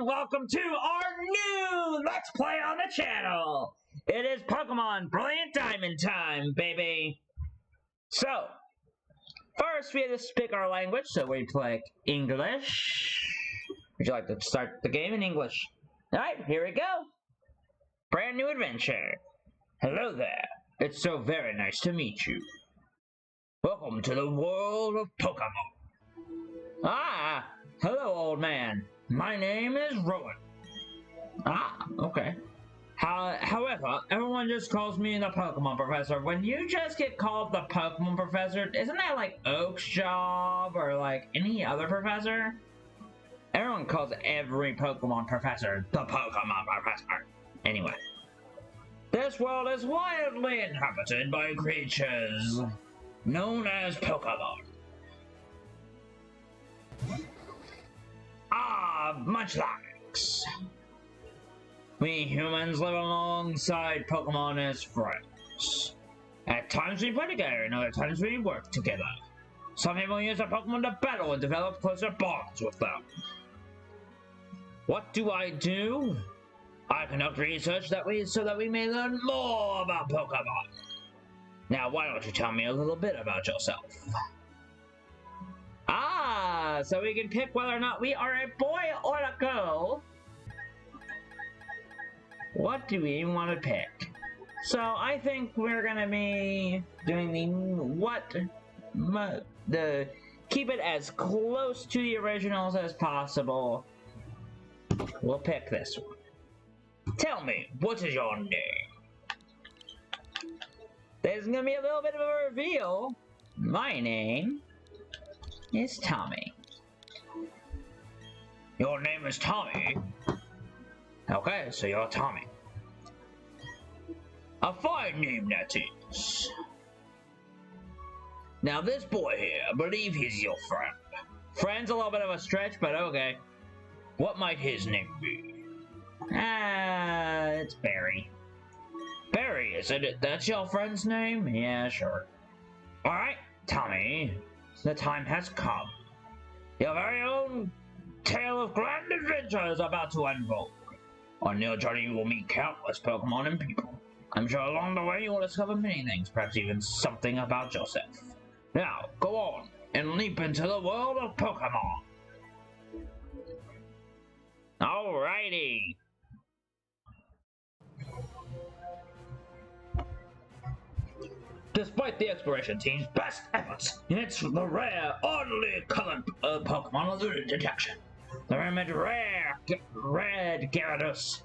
and welcome to our new Let's Play on the channel! It is Pokemon Brilliant Diamond time, baby! So, first we have to pick our language, so we click English. Would you like to start the game in English? Alright, here we go! Brand new adventure. Hello there. It's so very nice to meet you. Welcome to the world of Pokemon. Ah! Hello, old man. My name is Rowan. Ah, okay. However, everyone just calls me the Pokemon Professor. When you just get called the Pokemon Professor, isn't that like Oak's job or like any other professor? Everyone calls every Pokemon Professor the Pokemon Professor. Anyway. This world is wildly inhabited by creatures known as Pokemon. Much likes. We humans live alongside Pokemon as friends. At times we play together, and other times we work together. Some people use their Pokemon to battle and develop closer bonds with them. What do? I conduct research so that we may learn more about Pokemon. Now, why don't you tell me a little bit about yourself? So we can pick whether or not we are a boy or a girl. What do we want to pick? So I think we're gonna be doing the keep it as close to the originals as possible. We'll pick this one. Tell me, what is your name? There's gonna be a little bit of a reveal. My name is Tommy. Your name is Tommy? Okay, so you're Tommy. A fine name that is. Now this boy here, I believe he's your friend. Friend's a little bit of a stretch, but okay. What might his name be? It's Barry. Barry, isn't it? That's your friend's name? Yeah, sure. Alright, Tommy. The time has come. Your very own tale of grand adventure is about to unfold. On your journey you will meet countless Pokemon and people. I'm sure along the way you will discover many things, perhaps even something about yourself. Now, go on and leap into the world of Pokemon. Alrighty. Despite the exploration team's best efforts, it's the rare, oddly colored Pokemon eluded detection. The rumored rare red Gyarados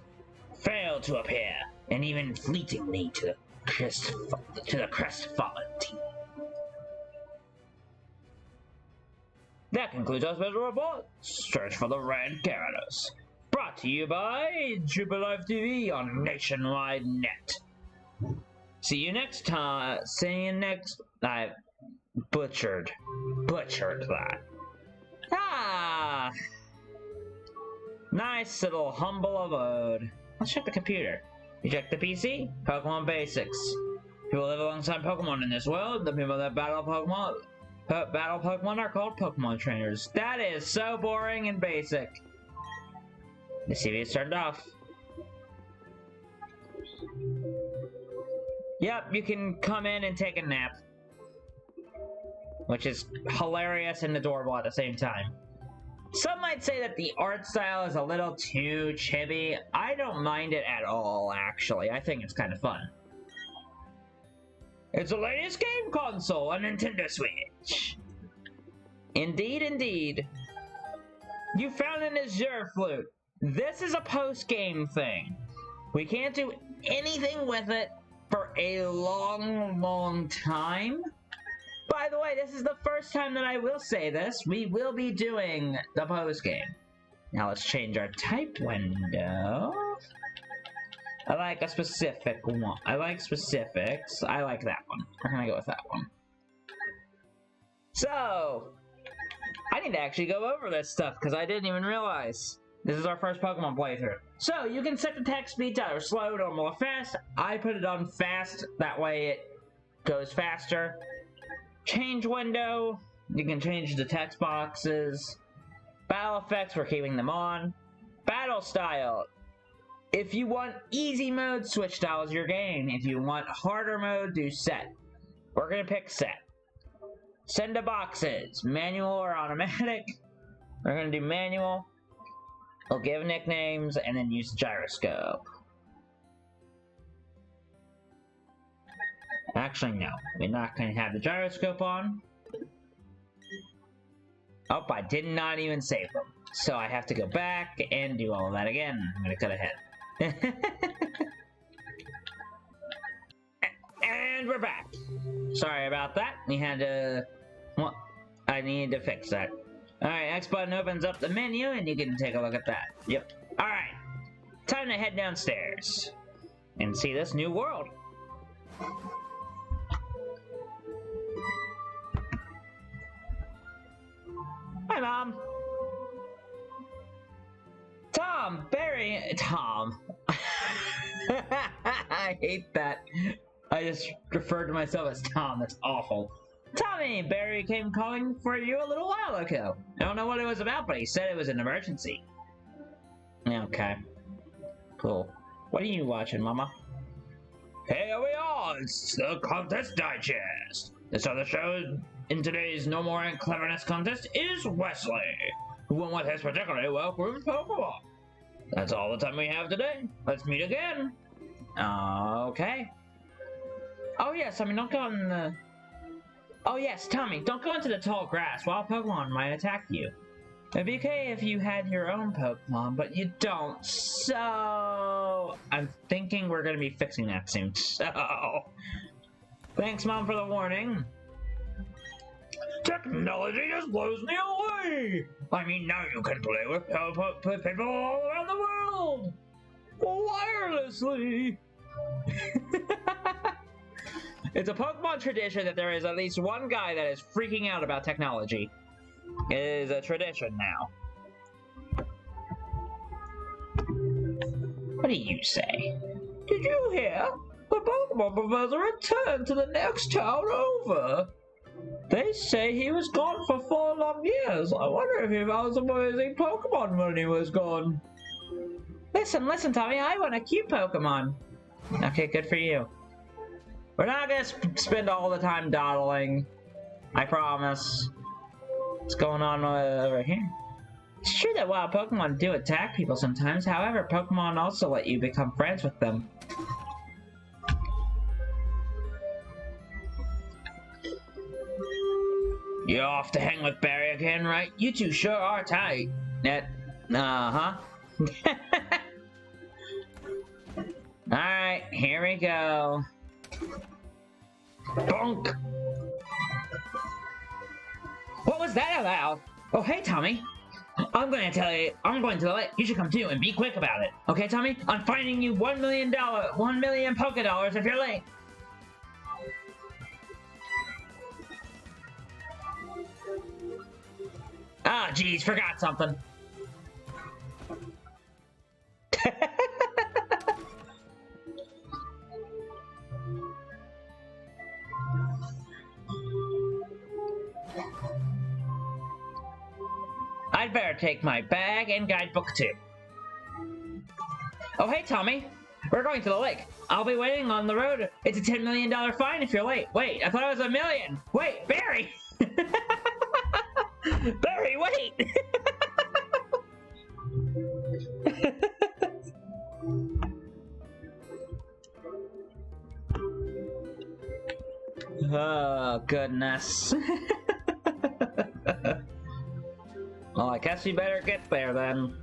failed to appear, and even fleetingly to the crestfallen team. That concludes our special report. Search for the red Gyarados. Brought to you by Jubilife TV on Nationwide Net. See you next time. I butchered that. Nice little humble abode. Let's check the computer. You check the PC? Pokemon Basics. People live alongside Pokemon in this world. The people that battle Pokemon are called Pokemon trainers. That is so boring and basic. The TV is turned off. Yep, you can come in and take a nap. Which is hilarious and adorable at the same time. Some might say that the art style is a little too chibi. I don't mind it at all, actually. I think it's kind of fun. It's the latest game console, a Nintendo Switch. Indeed, indeed. You found an Azure Flute. This is a post-game thing. We can't do anything with it for a long, long time. By the way, this is the first time that I will say this. We will be doing the post-game. Now let's change our type window. I like a specific one. I like specifics. I like that one. We're gonna go with that one. So, I need to actually go over this stuff because I didn't even realize. This is our first Pokemon playthrough. So, you can set the text speed to either slow, normal, or fast. I put it on fast. That way it goes faster. Change window, you can change the text boxes. Battle effects, we're keeping them on. Battle style. If you want easy mode, switch styles your game. If you want harder mode, do set. We're gonna pick set. Send to boxes, manual or automatic. We're gonna do manual. We'll give nicknames and then use gyroscope. Actually, no. We're not gonna have the gyroscope on. Oh, I did not even save them. So I have to go back and do all of that again. I'm gonna cut ahead. And we're back. Sorry about that. We had to... Well, I needed to fix that. Alright, X button opens up the menu and you can take a look at that. Yep. Alright. Time to head downstairs and see this new world. Hi, Mom. Tom, Barry, Tom. I hate that. I just referred to myself as Tom. That's awful. Tommy, Barry came calling for you a little while ago. I don't know what it was about, but he said it was an emergency. Okay. Cool. What are you watching, Mama? Here we are! It's the Contest Digest! This other show in today's No More Cleverness contest is Wesley, who won with his particularly well-groomed Pokemon. That's all the time we have today. Let's meet again. Okay. Oh yes, don't go in the... Oh yes, Tommy, don't go into the tall grass. Wild Pokemon might attack you. It'd be okay if you had your own Pokemon, but you don't, so... I'm thinking we're gonna be fixing that soon, so... Thanks, Mom, for the warning. Technology just blows me away! I mean, now you can play with people all around the world! Wirelessly! It's a Pokemon tradition that there is at least one guy that is freaking out about technology. It is a tradition now. What do you say? Did you hear? The Pokemon Professor returned to the next town over. They say he was gone for 4 long years. I wonder if he found some amazing Pokemon when he was gone. Listen, Tommy, I want a cute Pokemon. Okay, good for you. We're not gonna spend all the time dawdling. I promise. What's going on over here? It's true that wild Pokemon do attack people sometimes. However, Pokemon also let you become friends with them. You're off to hang with Barry again, right? You two sure are tight. Uh-huh. Alright, here we go. Bonk! What was that about? Oh, hey, Tommy. I'm going to the lake. You should come too, and be quick about it. Okay, Tommy? I'm finding you $1 million Pokédollars if you're late. Ah, geez, forgot something. I'd better take my bag and guidebook too. Oh, hey, Tommy. We're going to the lake. I'll be waiting on the road. It's a $10 million fine if you're late. Wait, I thought it was $1 million. Wait, Barry! Barry, wait! Oh, goodness. Well, I guess you better get there then.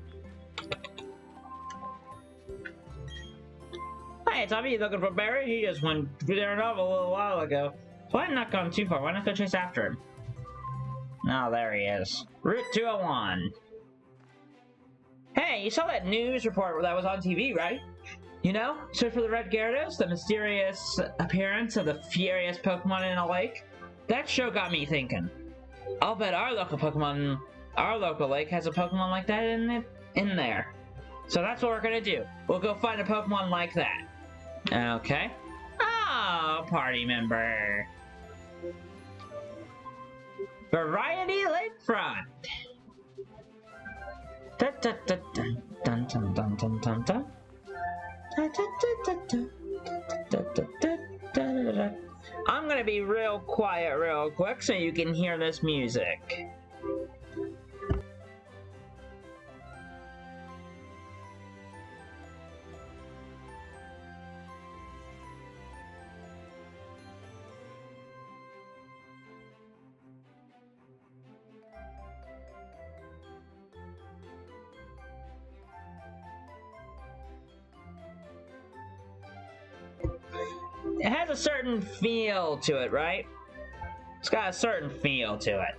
Hey, Tommy, you looking for Barry? He just went through there a little while ago. So I'm not going too far. Why not go chase after him? Oh, there he is. Route 201. Hey, you saw that news report that was on TV, right? You know, search for the Red Gyarados, the mysterious appearance of the furious Pokemon in a lake. That show got me thinking. I'll bet our local lake has a Pokemon like that in there. So that's what we're gonna do. We'll go find a Pokemon like that. Okay. Oh, party member. Variety Lakefront. Dun, dun, dun, dun, dun, dun, dun, dun, dun. I'm gonna be real quiet real quick so you can hear this music. It has a certain feel to it, right? It's got a certain feel to it.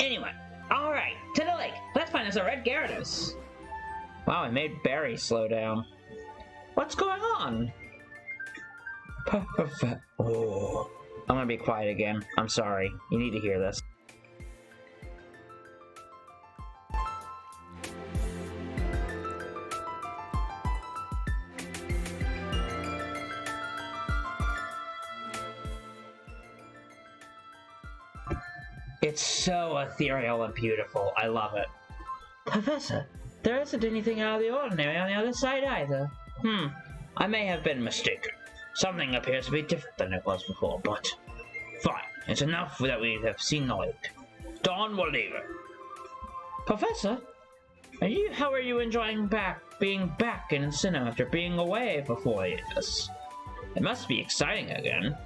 Anyway, alright, to the lake. Let's find us a red Gyarados. Wow, I made Barry slow down. What's going on? Oh. I'm gonna be quiet again. I'm sorry. You need to hear this. It's so ethereal and beautiful. I love it. Professor, there isn't anything out of the ordinary on the other side either. I may have been mistaken. Something appears to be different than it was before, but... Fine, it's enough that we have seen the lake. Dawn will leave it. Professor, how are you enjoying being back in Sinnoh after being away for 4 years? It must be exciting again.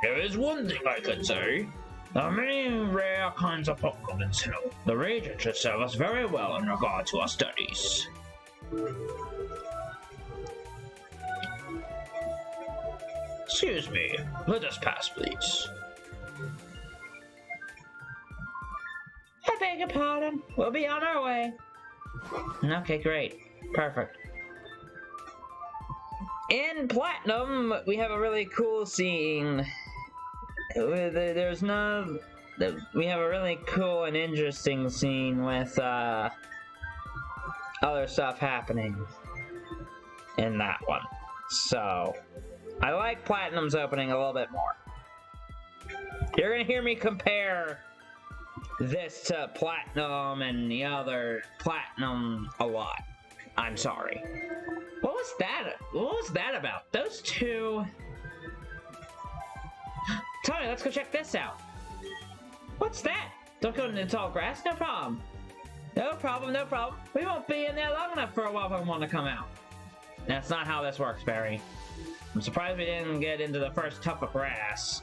There is one thing I could say. There are many rare kinds of Pokemon in Sinnoh. The region should serve us very well in regard to our studies. Excuse me, let us pass, please. I beg your pardon. We'll be on our way. Okay, great. Perfect. In Platinum, we have a really cool scene. We have a really cool and interesting scene with other stuff happening in that one. So, I like Platinum's opening a little bit more. You're gonna hear me compare this to Platinum and the other Platinum a lot. I'm sorry. What was that? What was that about? Those two... Tony, let's go check this out. What's that? Don't go into the tall grass? No problem. No problem, no problem. We won't be in there long enough for a wild Pokemon to come out. That's not how this works, Barry. I'm surprised we didn't get into the first tuft of grass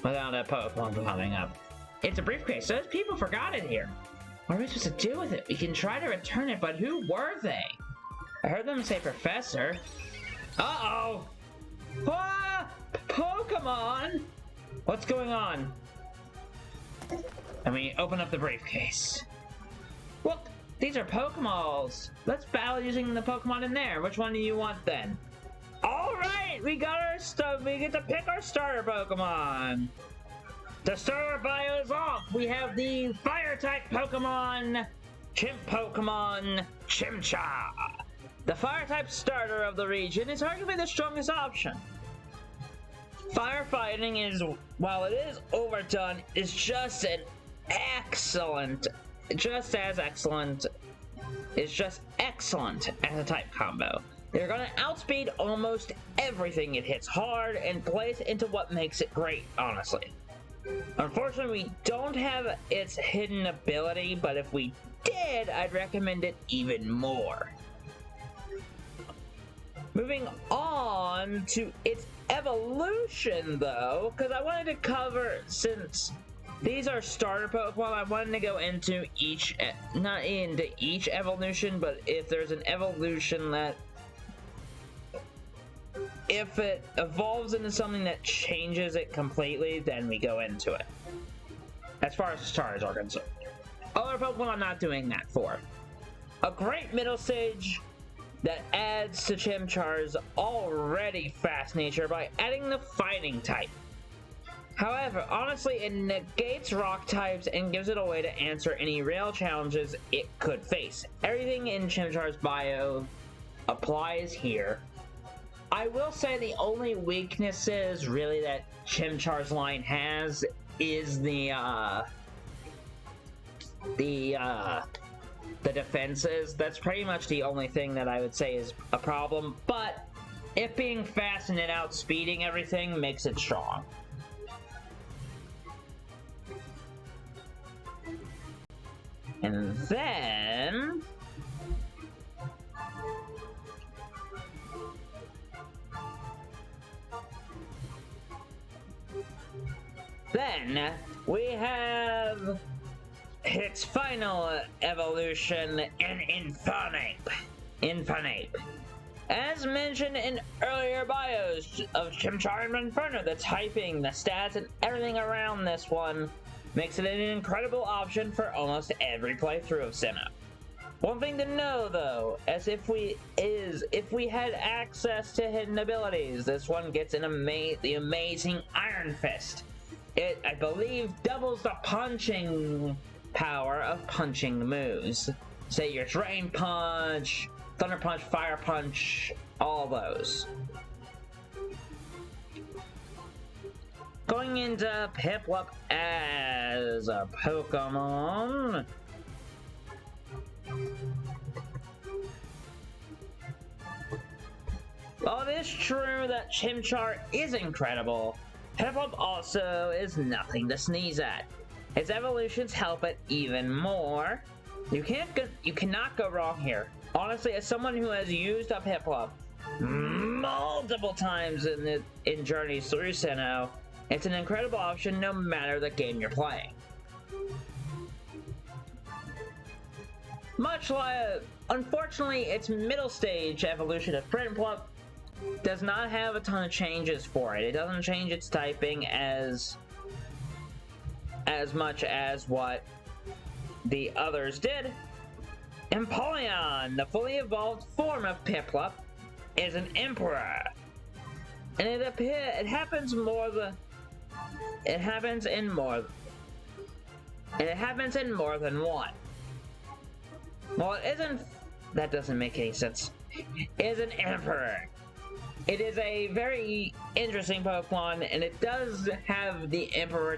without a Pokemon coming up. It's a briefcase. Those people forgot it here. What are we supposed to do with it? We can try to return it, but who were they? I heard them say Professor. Uh-oh! Ah! Pokemon! What's going on? And we open up the briefcase. Look, these are Pokeballs. Let's battle using the Pokemon in there. Which one do you want then? All right, we got our stuff. We get to pick our starter Pokemon. The starter bio is off. We have the Fire-type Pokemon, Chimp Pokemon, Chimchar. The Fire-type starter of the region is arguably the strongest option. Firefighting is, while it is overdone, is just as excellent as a type combo. They're gonna outspeed almost everything it hits hard and plays into what makes it great, honestly. Unfortunately, we don't have its hidden ability, but if we did, I'd recommend it even more. Moving on to its evolution, though, because I wanted to cover, since these are starter Pokemon, I wanted to go into each, not into each evolution, but if there's an evolution that, if it evolves into something that changes it completely, then we go into it. As far as starters are concerned. Other Pokemon I'm not doing that for. A great middle stage that adds to Chimchar's already fast nature by adding the fighting type. However, honestly, it negates rock types and gives it a way to answer any rail challenges it could face. Everything in Chimchar's bio applies here. I will say the only weaknesses really that Chimchar's line has is the the defenses. That's pretty much the only thing that I would say is a problem, but it being fast and it outspeeding everything makes it strong. And then... we have its final evolution in Infernape. As mentioned in earlier bios of Chimchar and Inferno, the typing, the stats, and everything around this one makes it an incredible option for almost every playthrough of Sinnoh. One thing to know though, if we had access to hidden abilities, this one gets the amazing Iron Fist. It, I believe, doubles the punching power of punching moves. Say your Drain Punch, Thunder Punch, Fire Punch, all those. Going into Piplup as a Pokemon. While it is true that Chimchar is incredible, Piplup also is nothing to sneeze at. Its evolutions help it even more. You cannot go wrong here. Honestly, as someone who has used up Piplup multiple times in journeys through Sinnoh, it's an incredible option no matter the game you're playing. Much like, unfortunately, its middle stage evolution of Piplup does not have a ton of changes for it. It doesn't change its typing as much as what the others did. Empoleon, the fully evolved form of Piplup, is an Emperor, and it happens in more than one. Well, it isn't. That doesn't make any sense. It is an Emperor. It is a very interesting Pokemon, and it does have the Emperor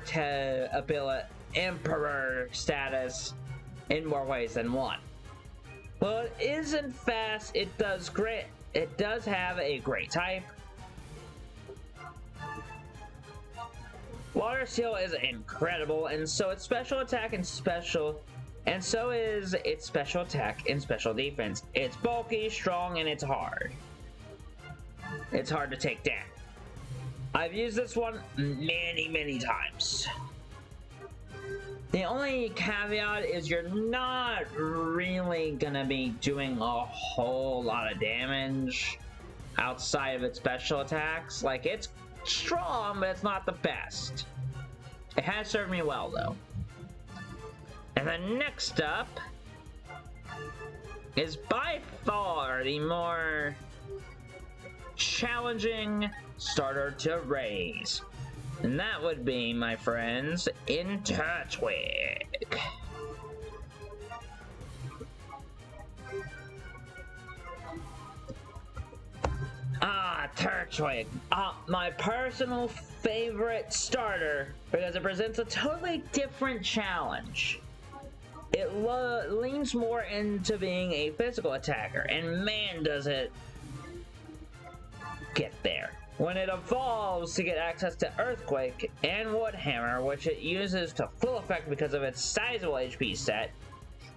status in more ways than one. Well, it isn't fast. It does have a great type. Water Seal is incredible, and so its special attack and so is its special attack and special defense. It's bulky, strong, and it's hard. It's hard to take down. I've used this one many times. The only caveat is you're not really gonna be doing a whole lot of damage outside of its special attacks. Like, it's strong, but it's not the best. It has served me well, though. And then next up is by far the more challenging starter to raise. And that would be, my friends, Turtwig. Turtwig. My personal favorite starter because it presents a totally different challenge. It leans more into being a physical attacker, and man does it get there. When it evolves to get access to Earthquake and Wood Hammer, which it uses to full effect because of its sizable HP set,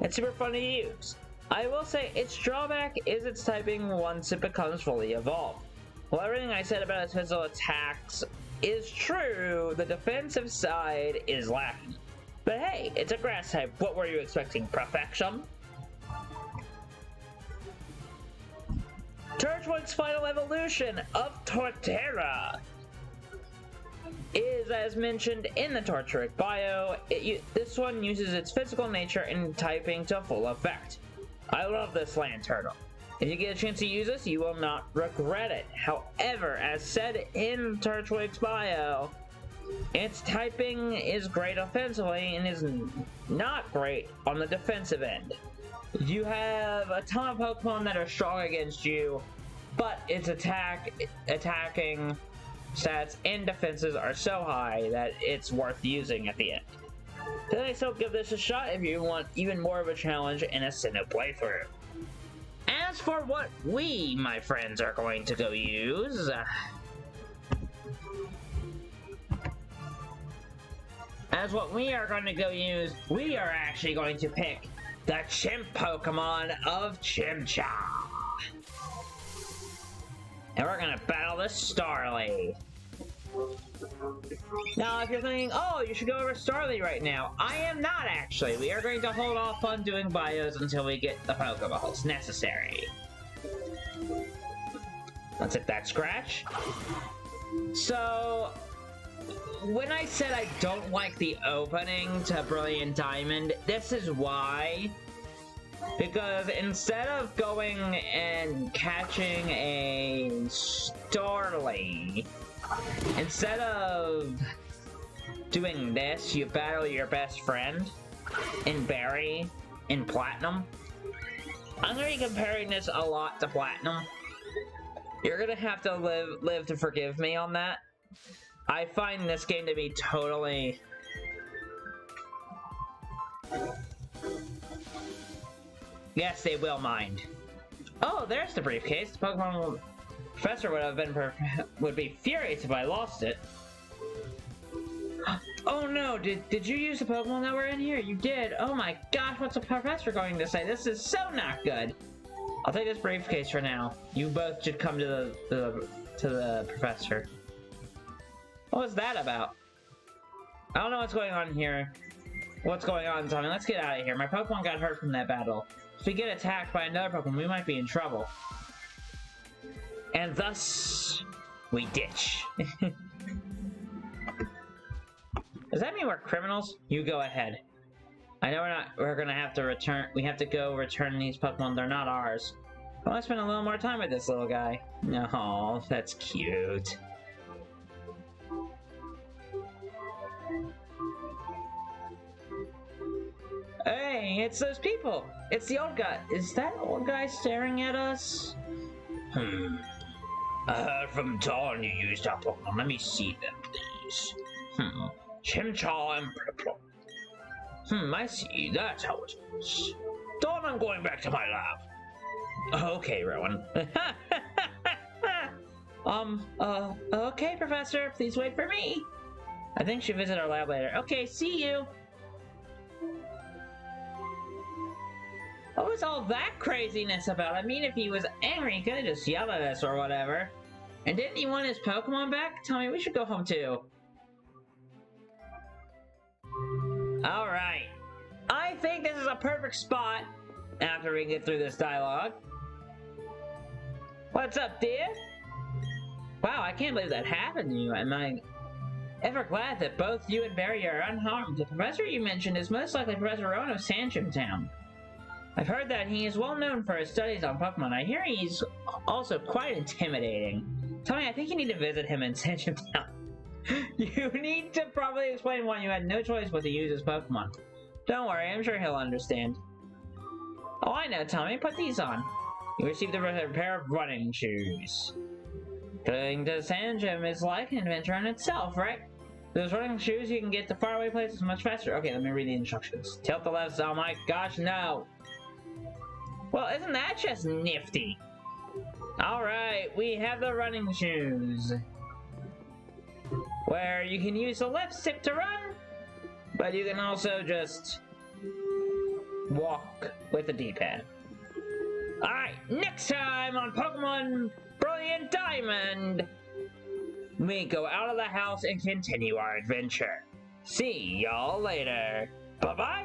it's super fun to use. I will say its drawback is its typing once it becomes fully evolved. While everything I said about its physical attacks is true, the defensive side is lacking. But hey, it's a grass type. What were you expecting? Perfection? Turtwig's final evolution of Torterra is, as mentioned in the Torchic bio, this one uses its physical nature and typing to full effect. I love this land turtle. If you get a chance to use this, you will not regret it. However, as said in Turtwig's bio, its typing is great offensively and is not great on the defensive end. You have a ton of Pokemon that are strong against you, but its attacking stats and defenses are so high that it's worth using at the end. Then I still give this a shot if you want even more of a challenge in a Sinnoh playthrough. As for what we, my friends, are going to go use... we are actually going to pick the Chimp Pokemon of Chimchar. And we're gonna battle the Starly. Now, if you're thinking, oh, you should go over Starly right now, I am not actually. We are going to hold off on doing bios until we get the Pokeballs necessary. Let's hit that scratch. So, when I said I don't like the opening to Brilliant Diamond, this is why. Because instead of going and catching a Starly, instead of doing this, you battle your best friend in Berry, in Platinum. I'm going to be comparing this a lot to Platinum. You're going to have to live to forgive me on that. I find this game to be totally... Yes, they will mind. Oh, there's the briefcase. The Pokemon Professor would be furious if I lost it. Oh no, did you use the Pokemon that were in here? You did. Oh my gosh, what's the Professor going to say? This is so not good. I'll take this briefcase for now. You both should come to the Professor. What was that about? I don't know what's going on here. What's going on, Tommy? Let's get out of here. My Pokemon got hurt from that battle. If we get attacked by another Pokemon, we might be in trouble. And thus, we ditch. Does that mean we're criminals? You go ahead. I know we're gonna have to return, we have to go return these Pokemon, they're not ours. I wanna spend a little more time with this little guy. No, that's cute. Hey, it's those people! It's the old guy. Is that old guy staring at us? I heard from Dawn you used our Pokemon. Let me see them, please. Chimchar and Piplup. I see. That's how it is. Dawn, I'm going back to my lab. Okay, Rowan. Okay, Professor. Please wait for me. I think she'll visit our lab later. Okay, see you. What was all that craziness about? I mean, if he was angry, he could have just yelled at us or whatever. And didn't he want his Pokemon back? Tell me, we should go home too. Alright. I think this is a perfect spot after we get through this dialogue. What's up, dear? Wow, I can't believe that happened to you. Am I ever glad that both you and Barry are unharmed? The professor you mentioned is most likely Professor Rowan of Sanchim Town. I've heard that he is well known for his studies on Pokemon. I hear he's also quite intimidating. Tell me, I think you need to visit him in Sanchim Town. You need to probably explain why you had no choice but to use his Pokemon. Don't worry, I'm sure he'll understand. Oh, I know, Tommy. Put these on. You received a pair of running shoes. Going to Sanchim is like an adventure in itself, right? Those running shoes, you can get to faraway places much faster. Okay, let me read the instructions. Tilt the left. Oh my gosh, no. Well, isn't that just nifty? Alright, we have the running shoes. Where you can use the left stick to run, but you can also just walk with the D-pad. Alright, next time on Pokemon Brilliant Diamond, we go out of the house and continue our adventure. See y'all later. Bye-bye.